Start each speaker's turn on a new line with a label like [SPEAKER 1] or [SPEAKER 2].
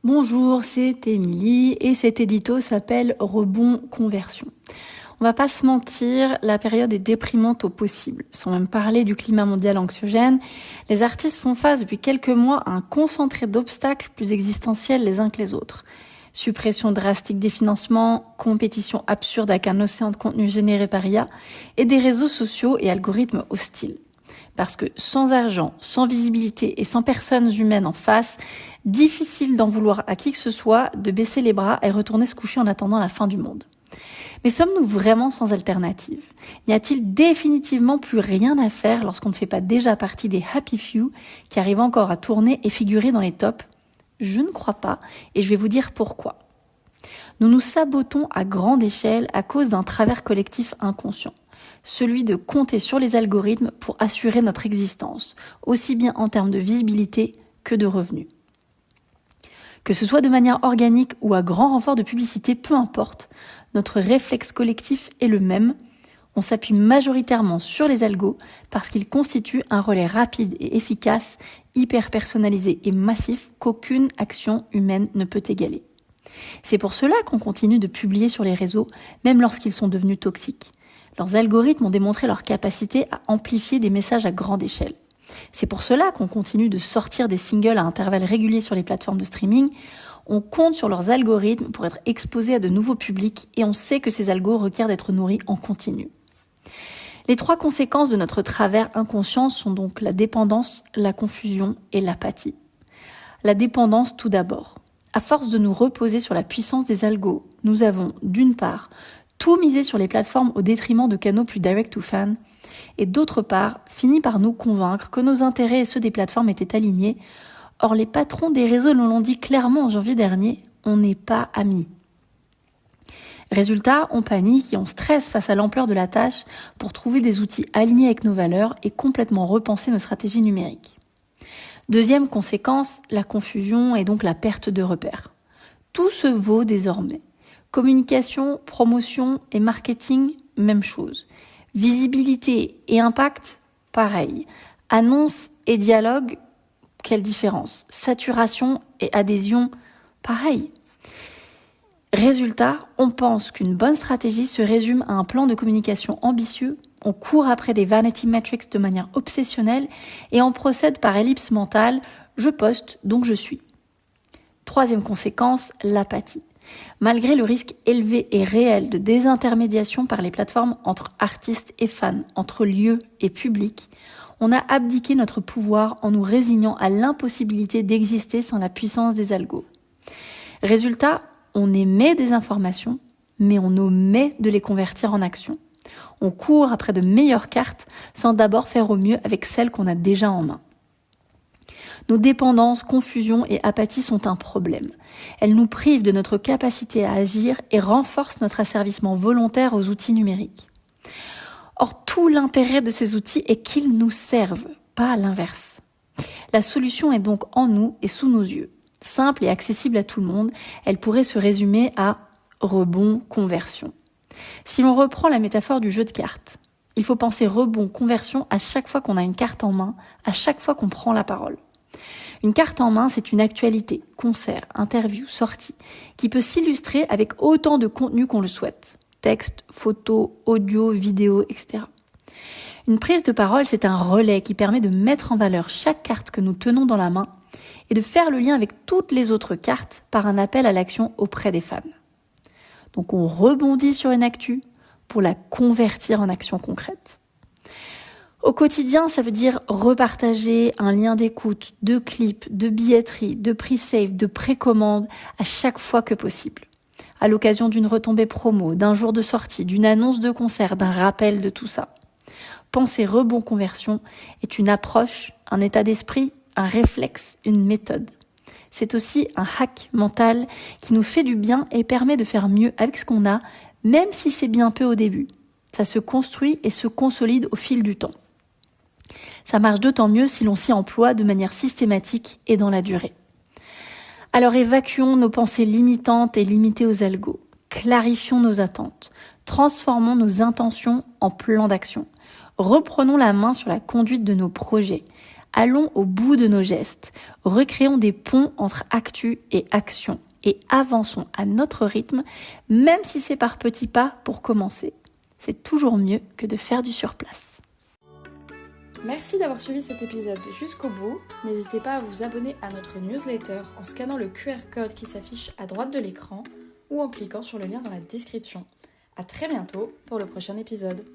[SPEAKER 1] Bonjour, c'est Émilie et cet édito s'appelle Rebond Conversion. On va pas se mentir, la période est déprimante au possible. Sans même parler du climat mondial anxiogène, les artistes font face depuis quelques mois à un concentré d'obstacles plus existentiels les uns que les autres. Suppression drastique des financements, compétition absurde avec un océan de contenu généré par IA et des réseaux sociaux et algorithmes hostiles. Parce que sans argent, sans visibilité et sans personnes humaines en face, difficile d'en vouloir à qui que ce soit de baisser les bras et retourner se coucher en attendant la fin du monde. Mais sommes-nous vraiment sans alternative ? N'y a-t-il définitivement plus rien à faire lorsqu'on ne fait pas déjà partie des happy few qui arrivent encore à tourner et figurer dans les tops ? Je ne crois pas et je vais vous dire pourquoi. Nous nous sabotons à grande échelle à cause d'un travers collectif inconscient. Celui de compter sur les algorithmes pour assurer notre existence, aussi bien en termes de visibilité que de revenus. Que ce soit de manière organique ou à grand renfort de publicité, peu importe, notre réflexe collectif est le même. On s'appuie majoritairement sur les algos parce qu'ils constituent un relais rapide et efficace, hyper personnalisé et massif qu'aucune action humaine ne peut égaler. C'est pour cela qu'on continue de publier sur les réseaux, même lorsqu'ils sont devenus toxiques. Leurs algorithmes ont démontré leur capacité à amplifier des messages à grande échelle. C'est pour cela qu'on continue de sortir des singles à intervalles réguliers sur les plateformes de streaming. On compte sur leurs algorithmes pour être exposés à de nouveaux publics et on sait que ces algos requièrent d'être nourris en continu. Les 3 conséquences de notre travers inconscient sont donc la dépendance, la confusion et l'apathie. La dépendance tout d'abord. À force de nous reposer sur la puissance des algos, nous avons d'une part tout misé sur les plateformes au détriment de canaux plus direct to fan, et d'autre part, fini par nous convaincre que nos intérêts et ceux des plateformes étaient alignés. Or, les patrons des réseaux nous l'ont dit clairement en janvier dernier, on n'est pas amis. Résultat, on panique et on stresse face à l'ampleur de la tâche pour trouver des outils alignés avec nos valeurs et complètement repenser nos stratégies numériques. Deuxième conséquence, la confusion et donc la perte de repères. Tout se vaut désormais. Communication, promotion et marketing, même chose. Visibilité et impact, pareil. Annonce et dialogue, quelle différence ? Saturation et adhésion, pareil. Résultat, on pense qu'une bonne stratégie se résume à un plan de communication ambitieux, on court après des vanity metrics de manière obsessionnelle et on procède par ellipse mentale, je poste donc je suis. Troisième conséquence, l'apathie. Malgré le risque élevé et réel de désintermédiation par les plateformes entre artistes et fans, entre lieux et publics, on a abdiqué notre pouvoir en nous résignant à l'impossibilité d'exister sans la puissance des algos. Résultat, on émet des informations, mais on omet de les convertir en action. On court après de meilleures cartes sans d'abord faire au mieux avec celles qu'on a déjà en main. Nos dépendances, confusion et apathie sont un problème. Elles nous privent de notre capacité à agir et renforcent notre asservissement volontaire aux outils numériques. Or, tout l'intérêt de ces outils est qu'ils nous servent, pas à l'inverse. La solution est donc en nous et sous nos yeux. Simple et accessible à tout le monde, elle pourrait se résumer à rebond conversion. Si l'on reprend la métaphore du jeu de cartes, il faut penser rebond conversion à chaque fois qu'on a une carte en main, à chaque fois qu'on prend la parole. Une carte en main, c'est une actualité, concert, interview, sortie, qui peut s'illustrer avec autant de contenu qu'on le souhaite. Texte, photo, audio, vidéo, etc. Une prise de parole, c'est un relais qui permet de mettre en valeur chaque carte que nous tenons dans la main et de faire le lien avec toutes les autres cartes par un appel à l'action auprès des fans. Donc on rebondit sur une actu pour la convertir en action concrète. Au quotidien, ça veut dire repartager un lien d'écoute, de clips, de billetterie, de pre-save, de précommande à chaque fois que possible. À l'occasion d'une retombée promo, d'un jour de sortie, d'une annonce de concert, d'un rappel de tout ça. Penser rebond conversion est une approche, un état d'esprit, un réflexe, une méthode. C'est aussi un hack mental qui nous fait du bien et permet de faire mieux avec ce qu'on a, même si c'est bien peu au début. Ça se construit et se consolide au fil du temps. Ça marche d'autant mieux si l'on s'y emploie de manière systématique et dans la durée. Alors évacuons nos pensées limitantes et limitées aux algos. Clarifions nos attentes. Transformons nos intentions en plans d'action. Reprenons la main sur la conduite de nos projets. Allons au bout de nos gestes, recréons des ponts entre actu et action et avançons à notre rythme, même si c'est par petits pas pour commencer. C'est toujours mieux que de faire du surplace.
[SPEAKER 2] Merci d'avoir suivi cet épisode jusqu'au bout. N'hésitez pas à vous abonner à notre newsletter en scannant le QR code qui s'affiche à droite de l'écran ou en cliquant sur le lien dans la description. À très bientôt pour le prochain épisode.